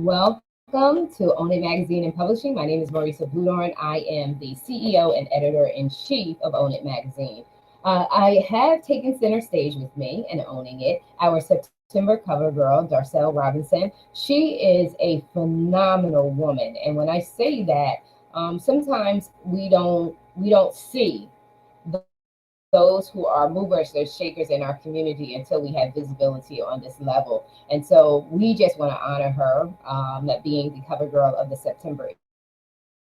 Welcome to Own It Magazine and Publishing. My name is Marisa Budorn. I am the CEO and editor-in-chief of Own It Magazine. I have taken center stage with me and owning it, our September cover girl, Darcele Robinson. She is a phenomenal woman. And when I say that, sometimes we don't see those who are movers or shakers in our community until we have visibility on this level. And so we just want to honor her, that being the cover girl of the September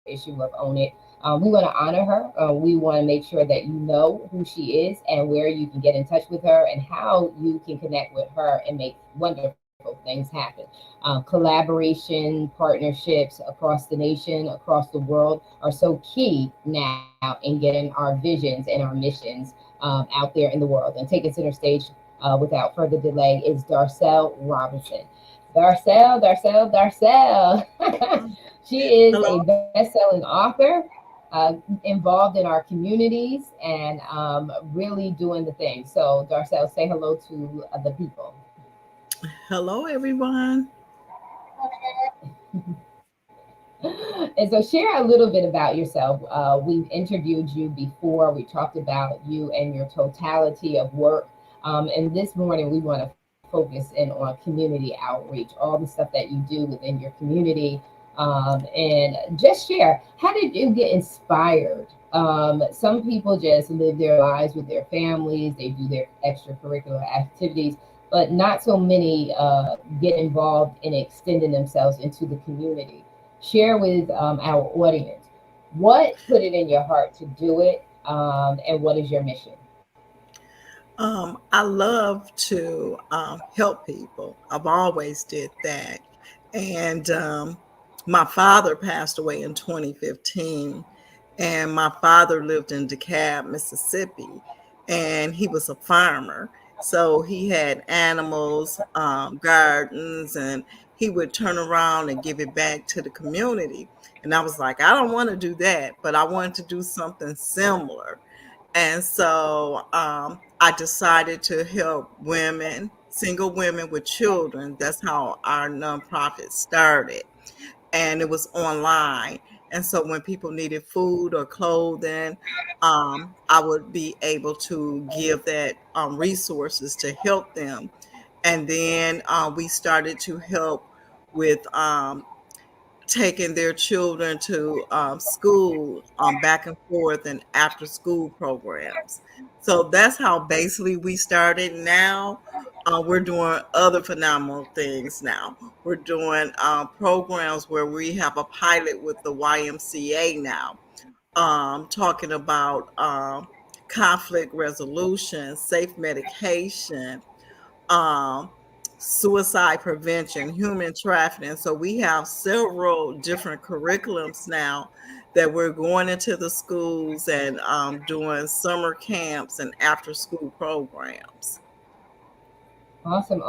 issue of Own It. We want to honor her. We want to make sure that you know who she is and where you can get in touch with her and how you can connect with her and make wonderful things happen. Collaboration, partnerships across the nation, across the world are so key now in getting our visions and our missions out there in the world. And taking center stage without further delay is Darcele Robinson. Darcele. She is Hello. a best-selling author, involved in our communities and really doing the thing. So Darcele, say hello to the people. Hello, everyone. And so share a little bit about yourself. We've interviewed you before. We talked about you and your totality of work. And this morning we want to focus in on community outreach, all the stuff that you do within your community. And just share, how did you get inspired? Some people just live their lives with their families, they do their extracurricular activities, but not so many get involved in extending themselves into the community. Share with our audience what put it in your heart to do it, and what is your mission? I love to help people. I've always did that. And my father passed away in 2015. And my father lived in DeKalb, Mississippi, and he was a farmer. So he had animals, gardens, and he would turn around and give it back to the community. And I was like, I don't want to do that, but I wanted to do something similar. And so I decided to help women, single women with children. That's how our nonprofit started. And it was online. And so when people needed food or clothing, I would be able to give that resources to help them. And then we started to help with taking their children to school, back and forth and after school programs. So that's how basically we started. Now we're doing other phenomenal things now. We're doing programs where we have a pilot with the YMCA now, talking about conflict resolution, safe medication, um, suicide prevention, human trafficking. So we have several different curriculums now that we're going into the schools and doing summer camps and after school programs. Awesome.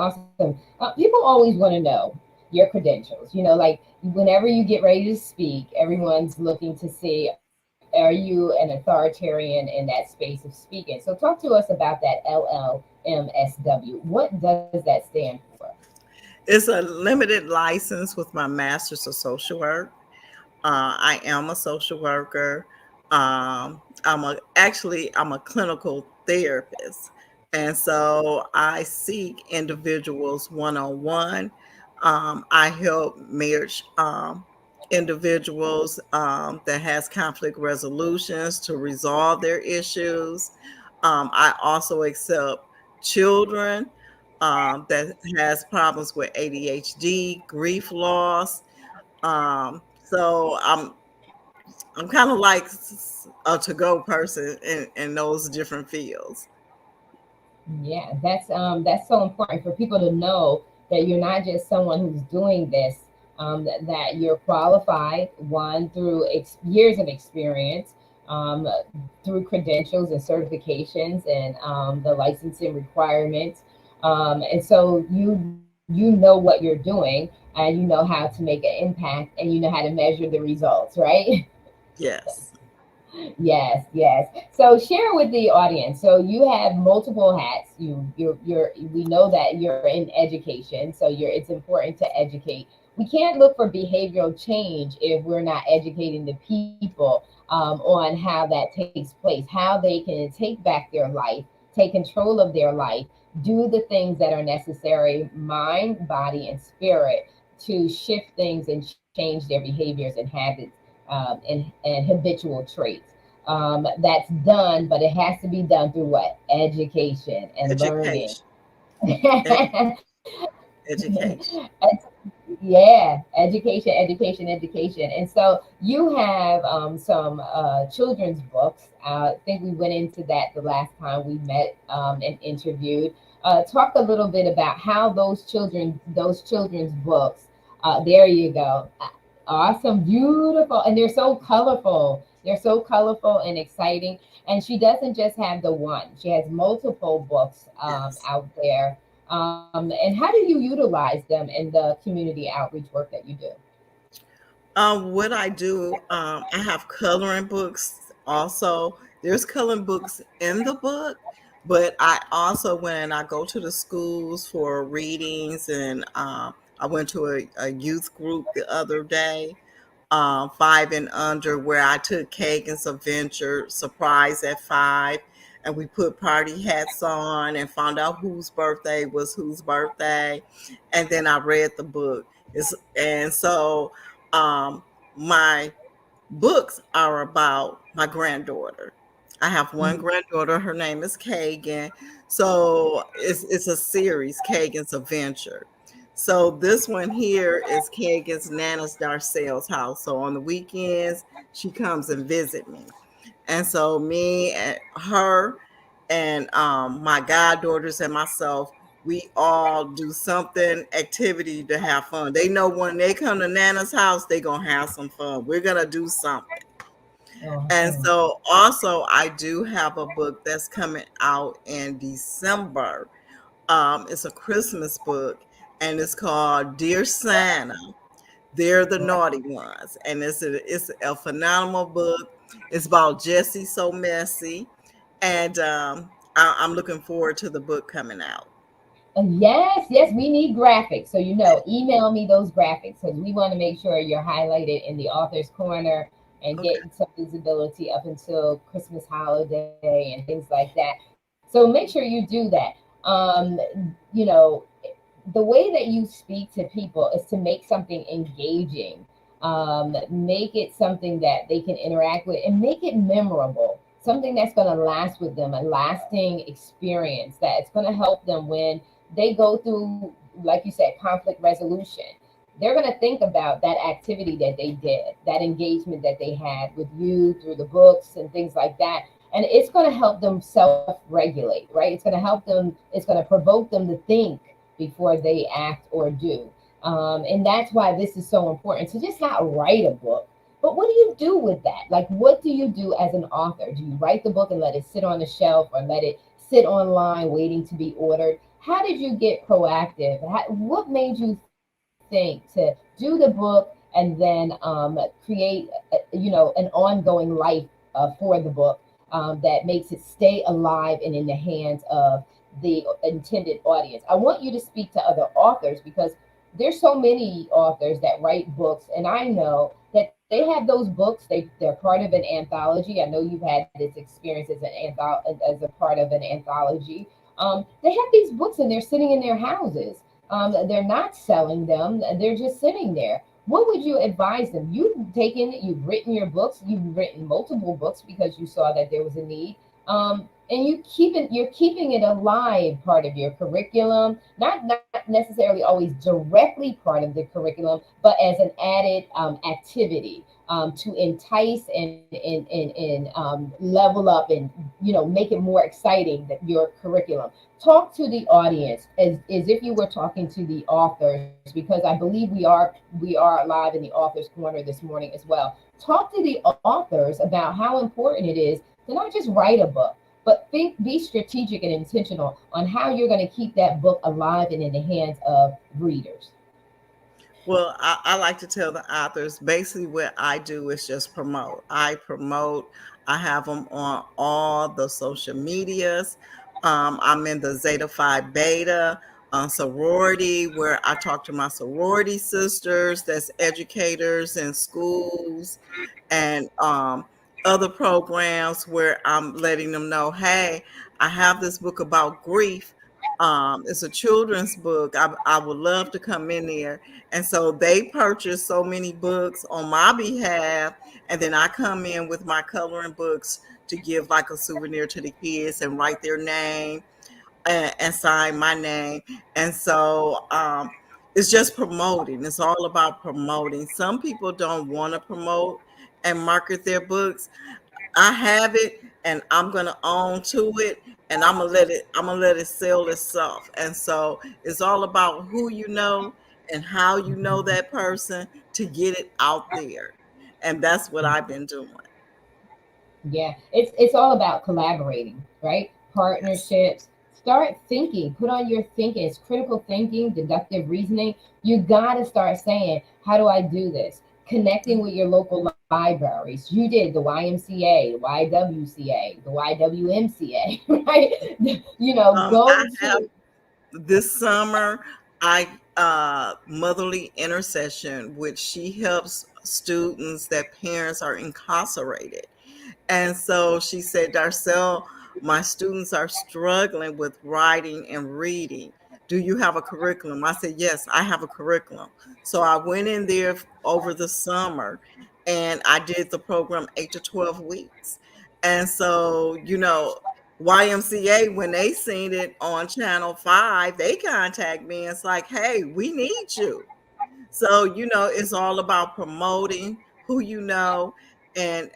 People always want to know your credentials. Like whenever you get ready to speak, everyone's looking to see, are you an authoritarian in that space of speaking? So talk to us about that LLMSW. What does that stand for? It's a limited license with my master's of social work. I am a social worker. I'm a clinical therapist, and so I seek individuals one on one. I help marriage individuals that has conflict resolutions to resolve their issues. I also accept children that has problems with ADHD, grief loss. So I'm kind of like a to-go person in those different fields. Yeah, that's so important for people to know that you're not just someone who's doing this, that you're qualified, one, through years of experience, um, through credentials and certifications and the licensing requirements. And so you know what you're doing and you know how to make an impact and you know how to measure the results, right? Yes. Yes. So share with the audience. So you have multiple hats. We know that you're in education, so it's important to educate. We can't look for behavioral change if we're not educating the people on how that takes place, how they can take back their life, take control of their life, do the things that are necessary, mind, body, and spirit, to shift things and change their behaviors and habits and habitual traits. That's done, but it has to be done through what? Education and learning. Education. Education. Yeah, education. And so you have some children's books. I think we went into that the last time we met and interviewed. Talk a little bit about how those children's books. There you go. Awesome, beautiful, and they're so colorful. They're so colorful and exciting. And she doesn't just have the one; she has multiple books Yes. out there. And how do you utilize them in the community outreach work that you do? What I do, I have coloring books also. There's coloring books in the book, but I also, when I go to the schools for readings, and I went to a youth group the other day, 5 and under, where I took Kagan's Adventure Surprise at 5, and we put party hats on and found out whose birthday was whose birthday, and then I read the book. And so my books are about my granddaughter. I have one Mhm. granddaughter. Her name is Kagan. So it's a series, Kagan's Adventure. So this one here is Kagan's Nana's Darcele's house. So on the weekends, she comes and visit me. And so me and her and my goddaughters and myself, we all do something, activity to have fun. They know when they come to Nana's house, they're going to have some fun. We're going to do something. And Awesome. so also I do have a book that's coming out in December. It's a Christmas book, and it's called Dear Santa. They're the naughty ones. And it's a phenomenal book. It's about Jessie So Messy. And I'm looking forward to the book coming out. Yes, yes, we need graphics. So, email me those graphics because we want to make sure you're highlighted in the author's corner and Okay. getting some visibility up until Christmas holiday and things like that. So make sure you do that. Um, you know, the way that you speak to people is to make something engaging, make it something that they can interact with, and make it memorable, something that's going to last with them, a lasting experience that's going to help them when they go through, like you said, conflict resolution. They're going to think about that activity that they did, that engagement that they had with you through the books and things like that. And it's going to help them self regulate, right? It's going to help them, it's going to provoke them to think before they act or do. And that's why this is so important to just not write a book. But what do you do with that? Like, what do you do as an author? Do you write the book and let it sit on the shelf or let it sit online waiting to be ordered? How did you get proactive? What made you think to do the book and then create, an ongoing life for the book that makes it stay alive and in the hands of the intended audience? I want you to speak to other authors because there's so many authors that write books, and I know that they have those books. They're part of an anthology. I know you've had this experience as as a part of an anthology. They have these books and they're sitting in their houses. They're not selling them. They're just sitting there. What would you advise them? You've written your books. You've written multiple books because you saw that there was a need. And you're keeping it alive, part of your curriculum, not necessarily always directly part of the curriculum, but as an added activity to entice and level up and make it more exciting, that your curriculum. Talk to the audience as if you were talking to the authors, because I believe we are live in the author's corner this morning as well. Talk to the authors about how important it is to not just write a book, but be strategic and intentional on how you're going to keep that book alive and in the hands of readers. Well, I like to tell the authors basically what I do is just promote. I promote, I have them on all the social medias. I'm in the Zeta Phi Beta. sorority, where I talk to my sorority sisters that's educators in schools, and other programs where I'm letting them know, hey, I have this book about grief. It's a children's book. I would love to come in there. And so they purchase so many books on my behalf. And then I come in with my coloring books to give like a souvenir to the kids and write their name and sign my name. And so it's just promoting. It's all about promoting. Some people don't want to promote and market their books. I have it and I'm gonna own to it, and I'm gonna let it sell itself. And so it's all about who you know and how you know that person to get it out there. And that's what I've been doing. Yeah, it's all about collaborating, right? Yes. Partnerships. Start thinking. Put on your thinking. It's critical thinking, deductive reasoning. You got to start saying, "How do I do this?" Connecting with your local libraries. You did the YMCA, the YWCA, the YWMCA, right? I Go have to. this summer, I Motherly Intercession, which she helps students that parents are incarcerated. And so she said, Darcele, my students are struggling with writing and reading. Do you have a curriculum? I said, yes, I have a curriculum. So I went in there over the summer and I did the program 8 to 12 weeks. And so, YMCA, when they seen it on Channel 5, they contact me. And it's like, hey, we need you. So, it's all about promoting who you know, and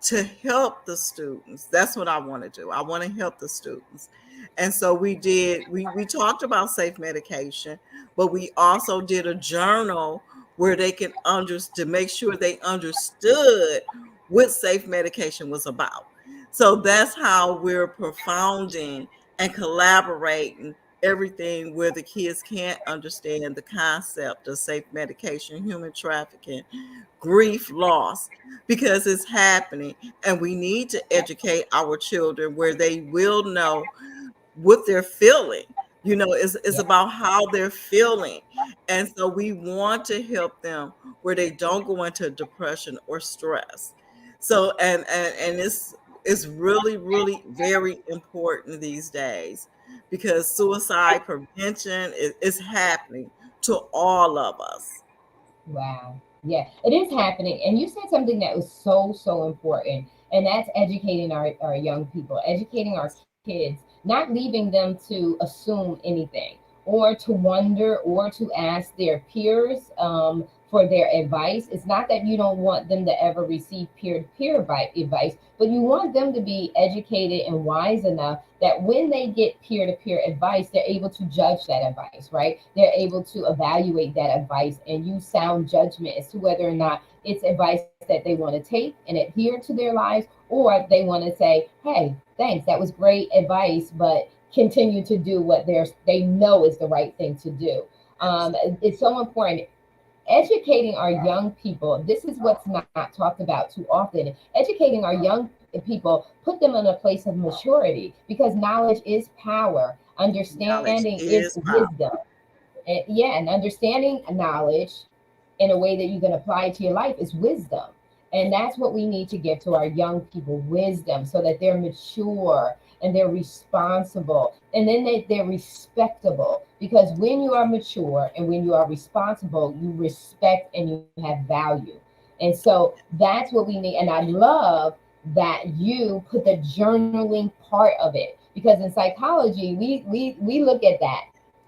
to help the students. That's what I want to do. I want to help the students. And so we talked about safe medication, but we also did a journal where they can to make sure they understood what safe medication was about. So that's how we're profounding and collaborating everything where the kids can't understand the concept of safe medication, human trafficking, grief, loss, because it's happening. And we need to educate our children where they will know what they're feeling. It's Yeah. about how they're feeling. And so we want to help them where they don't go into depression or stress. So and it's really, really very important these days, because suicide prevention is happening to all of us. Wow. Yeah, it is happening. And you said something that was so, so important, and that's educating our young people, educating our kids, not leaving them to assume anything or to wonder or to ask their peers for their advice. It's not that you don't want them to ever receive peer to peer advice, but you want them to be educated and wise enough that when they get peer to peer advice, they're able to judge that advice, right? They're able to evaluate that advice and use sound judgment as to whether or not it's advice that they want to take and adhere to their lives, or they want to say, hey, thanks, that was great advice, but continue to do what they know is the right thing to do. Yes. It's so important educating our young people. This is what's not talked about too often. Educating our young people, put them in a place of maturity, because knowledge is power, Knowledge understanding is is power. wisdom. And yeah, and understanding knowledge in a way that you can apply it to your life is wisdom. And that's what we need to give to our young people, wisdom, so that they're mature and they're responsible, and then they're respectable. Because when you are mature and when you are responsible, you respect and you have value. And so that's what we need. And I love that you put the journaling part of it, because in psychology we look at that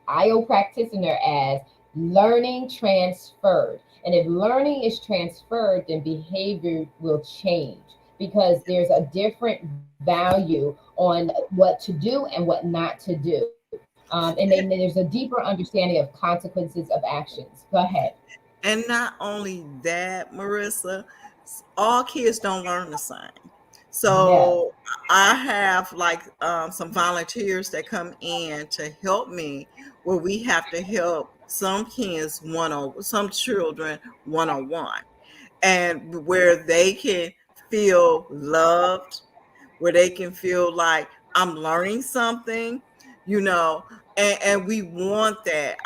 IO practitioner as learning transferred. And if learning is transferred, then behavior will change, because there's a different value on what to do and what not to do. And then there's a deeper understanding of consequences of actions. Go ahead. And not only that, Marissa, all kids don't learn the same. No. So I have like some volunteers that come in to help me, where we have to help some kids some children one on one, and where they can feel loved, where they can feel like I'm learning something, you know. And we want that.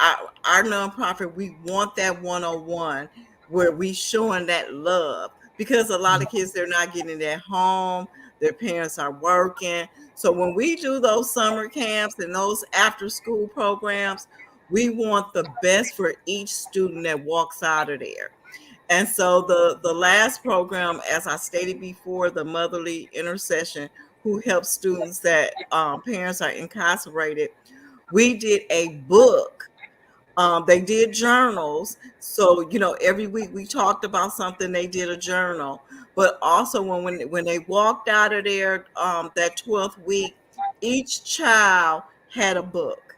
Our nonprofit, we want that one-on-one where we showing that love, because a lot of kids, they're not getting it at home. Their parents are working. So when we do those summer camps and those after school programs, we want the best for each student that walks out of there. And so the last program, as I stated before, the Motherly Intercession, who helps students that parents are incarcerated, we did a book. They did journals. So, every week we talked about something, they did a journal. But also when they walked out of there, that 12th week, each child had a book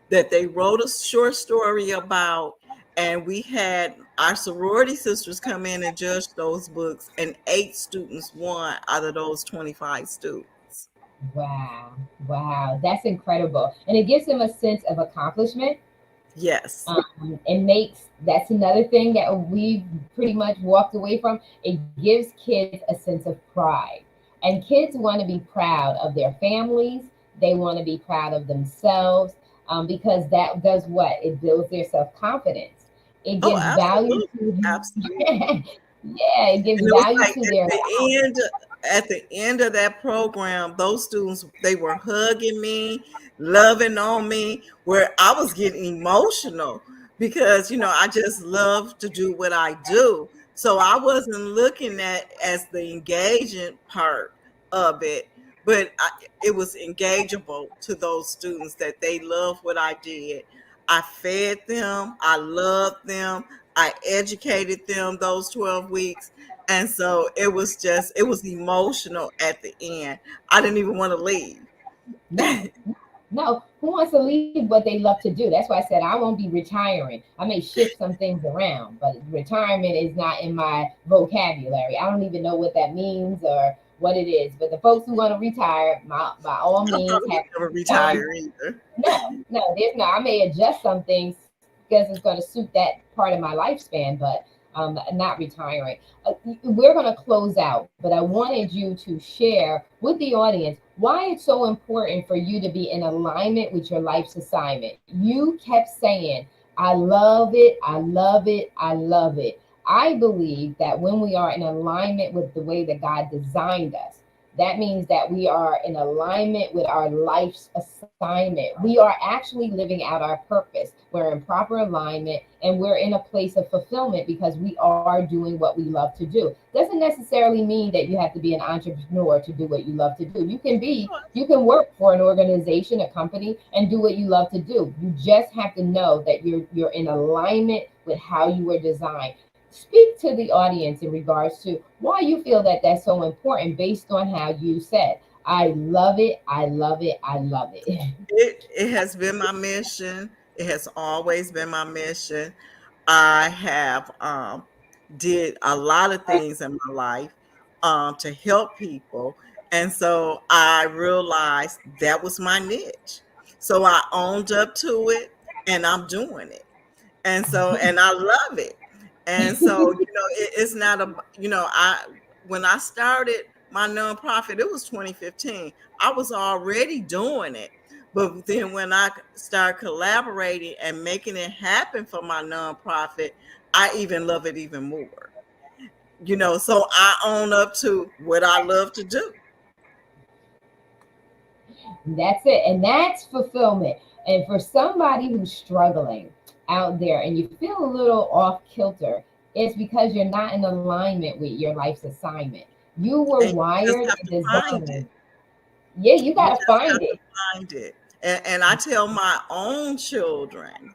that they wrote a short story about. And we had our sorority sisters come in and judge those books, and 8 students won out of those 25 students. Wow, wow, that's incredible. And it gives them a sense of accomplishment. Yes. That's another thing that we pretty much walked away from. It gives kids a sense of pride. And kids want to be proud of their families. They want to be proud of themselves, because that does what? It builds their self-confidence. It gives value to Absolutely. yeah, it gives value to their at the end of that program, those students, they were hugging me, loving on me, where I was getting emotional because, I just love to do what I do. So I wasn't looking at as the engaging part of it, but it was engageable to those students that they loved what I did. I fed them, I loved them, I educated them those 12 weeks. And so it was emotional at the end. I didn't even want to leave. no, no. Who wants to leave what they love to do? That's why I said I won't be retiring. I may shift some things around, but retirement is not in my vocabulary. I don't even know what that means or what it is. But the folks who want to retire, by all means, have never retire either. No, there's not. I may adjust some things because it's going to suit that part of my lifespan, but not retiring. We're going to close out, but I wanted you to share with the audience why it's so important for you to be in alignment with your life's assignment. You kept saying, I love it, I love it, I love it. I believe that when we are in alignment with the way that God designed us, that means that we are in alignment with our life's assignment. We are actually living out our purpose. We're in proper alignment and we're in a place of fulfillment because we are doing what we love to do. Doesn't necessarily mean that you have to be an entrepreneur to do what you love to do. You can work for an organization, a company, and do what you love to do. You just have to know that you're in alignment with how you were designed. Speak to the audience in regards to why you feel that that's so important based on how you said, I love it, I love it, I love it. It has been my mission. It has always been my mission. I have did a lot of things in my life to help people. And so I realized that was my niche. So I owned up to it and I'm doing it. And I love it. And so, it's not when I started my nonprofit, it was 2015. I was already doing it. But then when I started collaborating and making it happen for my nonprofit, I even love it even more. So I own up to what I love to do. That's it. And that's fulfillment. And for somebody who's struggling out there and you feel a little off kilter, it's because you're not in alignment with your life's assignment. You were wired and designed. Yeah, you got to find it. And I tell my own children,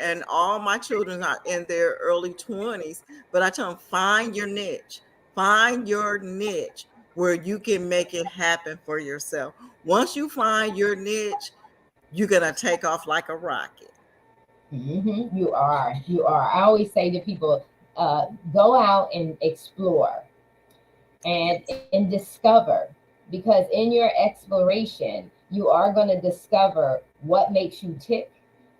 and all my children are in their early 20s, but I tell them, find your niche. Find your niche where you can make it happen for yourself. Once you find your niche, you're going to take off like a rocket. Mm-hmm. You are. I always say to people, go out and explore and discover, because in your exploration, you are going to discover what makes you tick,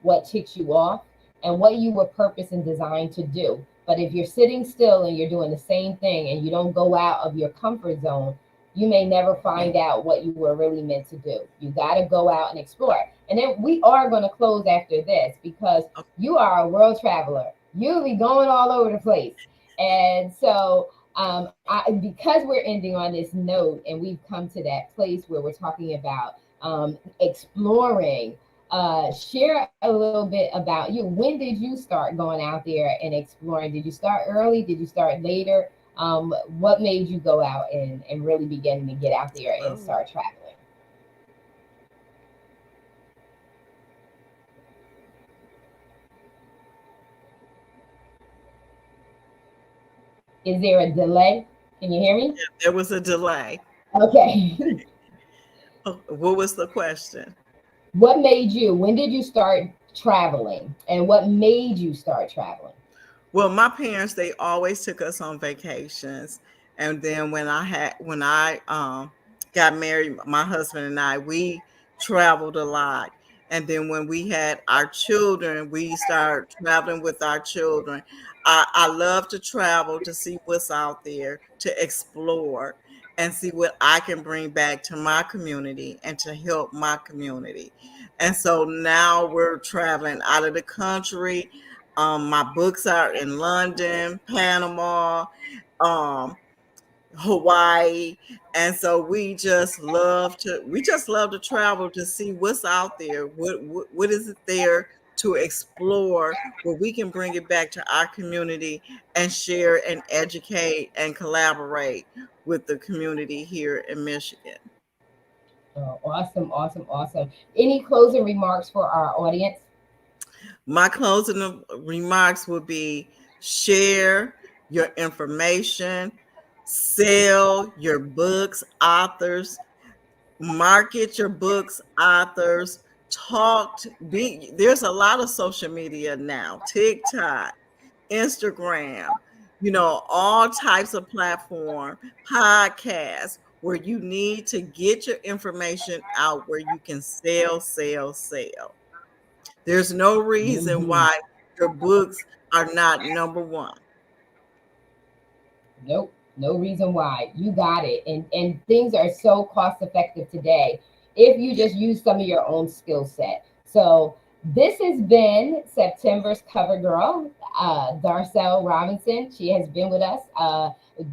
what ticks you off, and what you were purposed and designed to do. But if you're sitting still and you're doing the same thing and you don't go out of your comfort zone, you may never find out what you were really meant to do. You got to go out and explore. And then we are going to close after this because you are a world traveler. You'll be going all over the place. And so because we're ending on this note and we've come to that place where we're talking about exploring, share a little bit about you. When did you start going out there and exploring? Did you start early? Did you start later? What made you go out and really begin to get out there and start traveling? Is there a delay? Can you hear me? Yeah, there was a delay. Okay. What was the question? What made you, when did you start traveling? And what made you start traveling? Well, my parents, they always took us on vacations. And then when I got married, my husband and I, we traveled a lot. And then when we had our children, we started traveling with our children. I love to travel to see what's out there, to explore and see what I can bring back to my community and to help my community. And so now we're traveling out of the country. My books are in London, Panama, Hawaii, and so we just love to travel to see what's out there. What is it there to explore where we can bring it back to our community and share and educate and collaborate with the community here in Michigan. Oh, awesome, awesome, awesome. Any closing remarks for our audience? My closing remarks would be share your information, sell your books, authors, market your books, authors, there's a lot of social media now, TikTok, Instagram, all types of platform, podcasts, where you need to get your information out where you can sell. There's no reason why your books are not number one. Nope, no reason why. You got it. And things are so cost effective today if you just use some of your own skill set. So this has been September's CoverGirl, Darcele Robinson. She has been with us.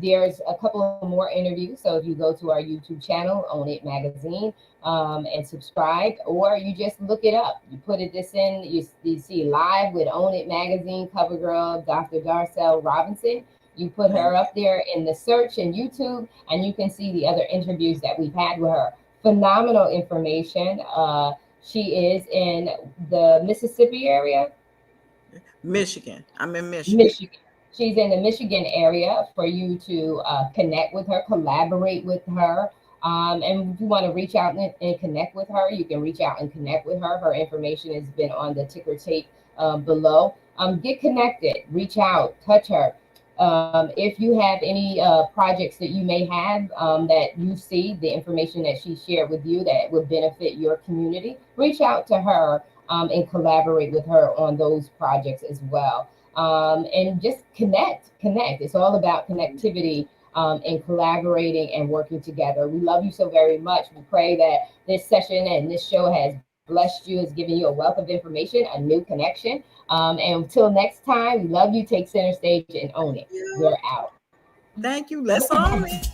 There's a couple of more interviews. So if you go to our YouTube channel, Own It Magazine, and subscribe, or you just look it up. You put this in, you see live with Own It Magazine, CoverGirl, Dr. Darcele Robinson. You put her up there in the search in YouTube, and you can see the other interviews that we've had with her. Phenomenal information. She is in the Mississippi area. Michigan. I'm in Michigan. She's in the Michigan area for you to connect with her, collaborate with her. And if you want to reach out and connect with her, you can reach out and connect with her. Her information has been on the ticker tape below. Get connected, reach out, touch her. If you have any projects that you may have that you see the information that she shared with you that would benefit your community, reach out to her and collaborate with her on those projects as well. And just connect. It's all about connectivity and collaborating and working together. We love you so very much. We pray that this session and this show has blessed you, has given you a wealth of information, a new connection. And until next time, we love you. Take center stage and own it. We're out. Thank you. Let's own it.